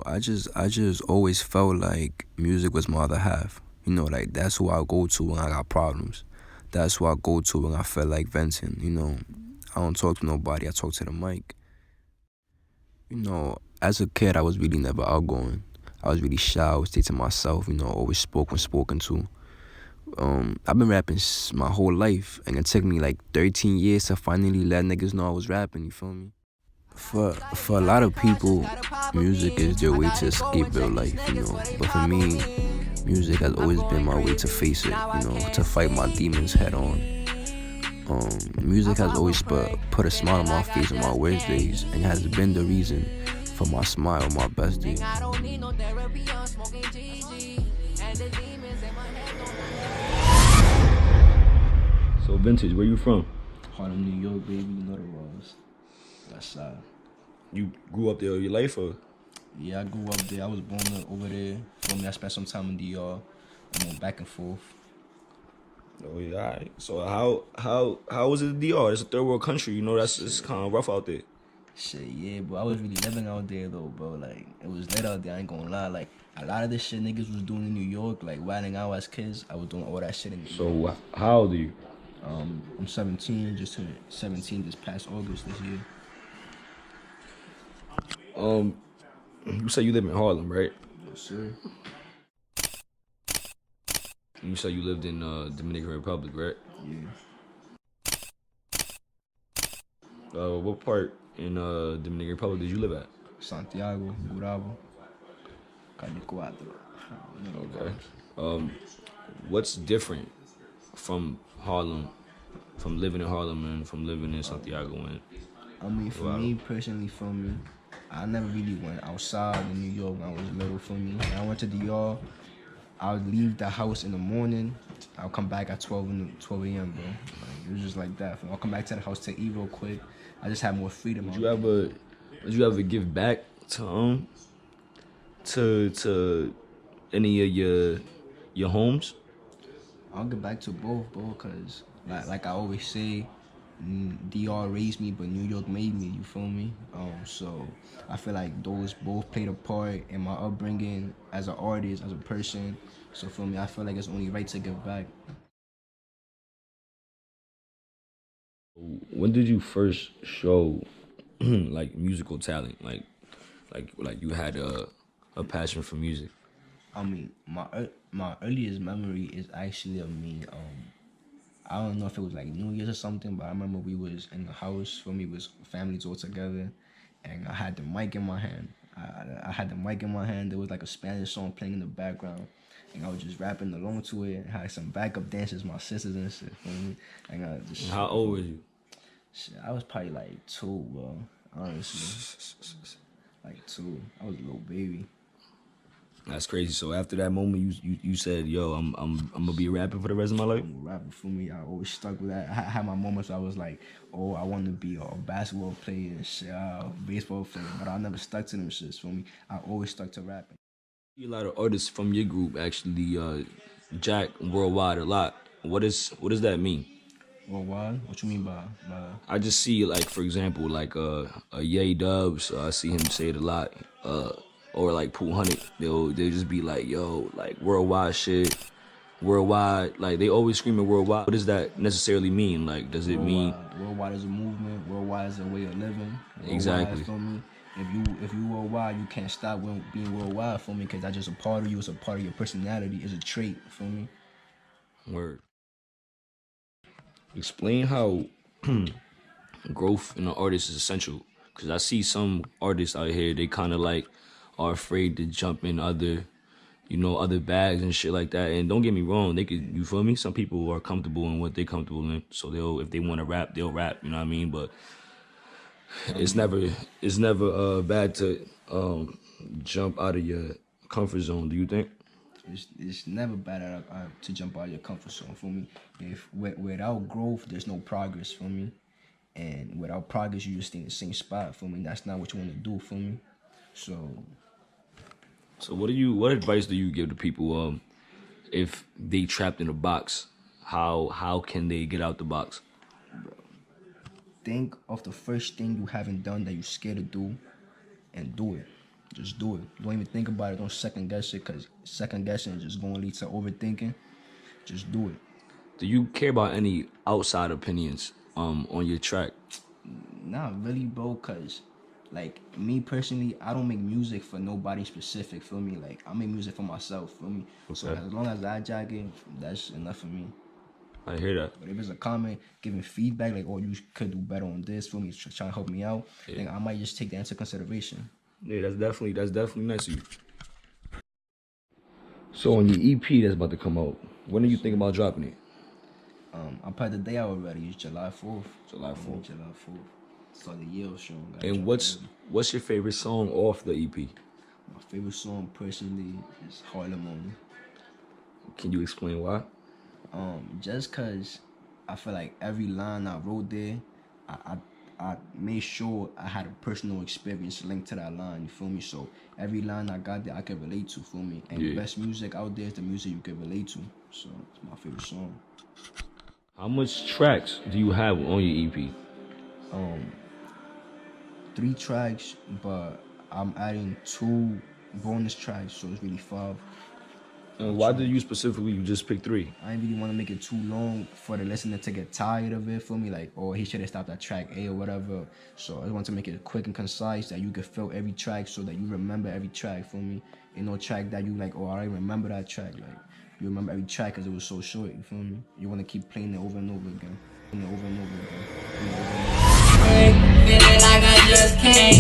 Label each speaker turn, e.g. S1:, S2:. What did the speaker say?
S1: I just always felt like music was my other half. Like that's who I go to when I got problems. That's who I go to when I feel like venting. I don't talk to nobody. I talk to the mic. As a kid, I was really never outgoing. I was really shy. I would stay to myself. Always spoke when spoken to. I've been rapping my whole life, and it took me like 13 years to finally let niggas know I was rapping. You feel me? For a lot of people, music is their way to escape real life. But for me, music has always been my way to face it. To fight my demons head on. Music has always put a smile on my face on my worst days, and it has been the reason for my smile on my best days.
S2: So Vintage, where you from?
S3: Harlem, New York, baby, you know the roles. That's
S2: You grew up there all your life, or?
S3: Yeah, I grew up there. I was born over there. For me, I spent some time in DR. I went back and forth.
S2: Oh yeah, all right. So how was it in DR? It's a third world country. It's kind of rough out there.
S3: Shit, yeah, but I was really living out there though, bro. Like, it was lit out there. I ain't gonna lie. Like, a lot of the shit niggas was doing in New York, like riding out as kids. I was doing all that shit in New York.
S2: So how old are you?
S3: I'm 17. Just turned 17 this past August this year.
S2: You say you live in Harlem, right?
S3: Yes, sir.
S2: You say you lived in Dominican Republic, right?
S3: Yeah.
S2: What part in Dominican Republic did you live at?
S3: Santiago, Gurabo, Calle Cuatro.
S2: Okay. What's different from Harlem, from living in Harlem and from living in Santiago?
S3: I mean, for me personally, I never really went outside in New York when I was little. For me, when I went to DR, I would leave the house in the morning. I'll come back at 12 a.m., bro. Like, it was just like that. I'll come back to the house to eat real quick. I just had more freedom.
S2: Did you ever give back to any of your homes?
S3: I'll get back to both, bro, cause like I always say, DR raised me, but New York made me. You feel me? So I feel like those both played a part in my upbringing as an artist, as a person. So for me, I feel like it's only right to give back.
S2: When did you first show like musical talent? Like you had a passion for music?
S3: I mean, my earliest memory is actually of me. I don't know if it was like New Year's or something, but I remember we was in the house. For me, was families all together, and I had the mic in my hand. I had the mic in my hand. There was like a Spanish song playing in the background, and I was just rapping along to it. Had some backup dancers, my sisters and shit. For me, and I just.
S2: How old were you?
S3: Shit, I was probably like 2, bro. Honestly, like 2. I was a little baby.
S2: That's crazy. So after that moment, you said, "Yo, I'm gonna be a rapper for the rest of my life."
S3: I'm a rapper. For me, I always stuck with that. I had my moments where I was like, "Oh, I want to be a basketball player and shit, baseball player," but I never stuck to them shits. For me, I always stuck to rapping.
S2: A lot of artists from your group actually jack worldwide a lot. What does that mean?
S3: Worldwide? What you mean by?
S2: I just see, like, for example, like Ye Dubs. I see him say it a lot. Or like Pool Honey, they'll just be like, "Yo, like worldwide shit, worldwide." Like they always screaming worldwide. What does that necessarily mean? Like, does it mean
S3: worldwide is a movement? Worldwide is a way of living. Worldwide,
S2: exactly?
S3: For me, if you worldwide, you can't stop being worldwide. For me, because that's just a part of you. It's a part of your personality. It's a trait. For me.
S2: Word. Explain how growth in an artist is essential. Cause I see some artists out here, they kind of like are afraid to jump in other bags and shit like that. And don't get me wrong, you feel me? Some people are comfortable in what they're comfortable in, so if they want to rap, they'll rap. You know what I mean? But it's never bad to jump out of your comfort zone. Do you think?
S3: It's never bad to jump out of your comfort zone. For me, without growth, there's no progress. For me. And without progress, you just stay in the same spot. For me, that's not what you want to do. For me,
S2: so what advice do you give to people if they trapped in a box? How can they get out the box?
S3: Think of the first thing you haven't done that you're scared to do, and do it. Just do it. Don't even think about it. Don't second guess it, because second guessing is just going to lead to overthinking. Just do it.
S2: Do you care about any outside opinions on your track?
S3: Not really, bro, because, like, me personally, I don't make music for nobody specific, feel me? Like, I make music for myself, feel me? So
S2: Okay.
S3: as long as I jack it, that's enough for me.
S2: I hear that.
S3: But if it's a comment giving feedback, like, oh, you could do better on this, feel me, trying to help me out, then I might just take that into consideration.
S2: Yeah, that's definitely nice of you. So on your EP that's about to come out, when are you thinking about dropping it?
S3: I put the day out already. It's July 4th.
S2: July 4th.
S3: July 4th. So the year strong.
S2: And what's your favorite song off the EP?
S3: My favorite song personally is Harlem Only.
S2: Can you explain why?
S3: Just cause I feel like every line I wrote there, I made sure I had a personal experience linked to that line, you feel me? So every line I got there I could relate to, feel me? And the best music out there is the music you can relate to. So it's my favorite song.
S2: How much tracks do you have on your EP?
S3: 3 tracks, but I'm adding 2 bonus tracks, so it's really 5.
S2: And why did you specifically just pick 3?
S3: I didn't really want to make it too long for the listener to get tired of it, feel me? Like, oh, he should have stopped at track A or whatever. So I just want to make it quick and concise, that you can feel every track so that you remember every track, feel me? Ain't no track that you like, oh, I already remember that track. Like, you remember every track because it was so short, you feel me? You want to keep playing it over and over again. Over and over again.
S4: Feeling like I just can't